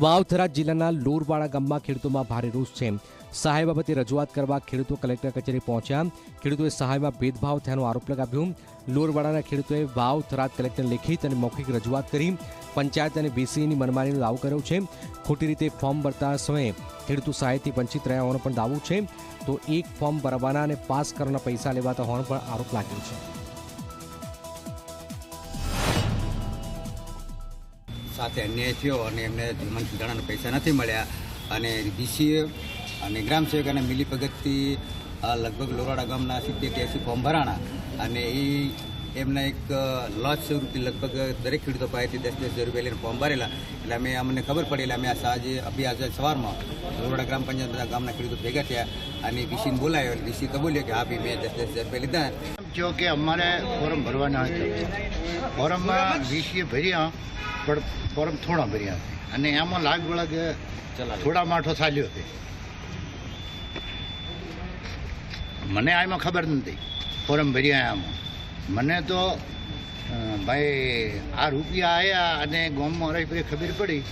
વાવ-થરાદ જિલ્લાના લોરવાડા ગામમાં ખેડૂતોમાં ભારે રોષ છે। સહાય બાબતે રજૂઆત કરવા ખેડૂતો કલેક્ટર કચેરી પહોંચ્યા। ખેડૂતોએ સહાયમાં ભેદભાવ થયાનો આરોપ લગાવ્યો। લોરવાડાના ખેડૂતોએ વાવ-થરાદ કલેક્ટરને લેખિત અને મૌખિક રજૂઆત કરી પંચાયત અને વીસીની મનમાનીનો દાવો કર્યો છે। ખોટી રીતે ફોર્મ ભરતા સમયે ખેડૂતો સહાયથી વંચિત રહ્યા હોવાનો પણ દાવો છે। તો એક ફોર્મ ભરવાના અને પાસ કરવાના પૈસા લેવાતા હોવાનો પણ આરોપ લાગ્યો છે। સાથે અન્યાય થયો અને એમને જીવન સુધારણાના પૈસા નથી મળ્યા અને ડીસીએ અને ગ્રામસેવકોના મિલીભગતથી લગભગ લોરવાડા ગામના 70-80 ફોર્મ ભરાણા અને એમના એક લોસ સ્વરૂપથી લગભગ દરેક ખેડૂતો પાસેથી 10,000 રૂપિયા લઈને ફોર્મ ભરેલા। એટલે અમને ખબર પડી એટલે અમે આજે સવારમાં લોરવાડા ગ્રામ પંચાયત બધા ગામના ખેડૂતો ભેગા થયા અને વીસીને બોલાવ્યો એટલે વીસી કબૂલ્યો કે હા ભાઈ મેં 10,000 રૂપિયા લીધા। જો કે અમારે ફોર્મ ભરવાના હતા, ફોર્મમાં વીસીએ ભર્યા પણ ફોર્મ થોડા ભર્યા અને એમાં લાગવળગ થોડા માઠો ચાલ્યો છે। મને આમાં ખબર નથી ફોર્મ ભર્યા આમાં મને તો ભાઈ આ રૂપિયા આવ્યા અને ગામમાં રહી પછી ખબર પડી।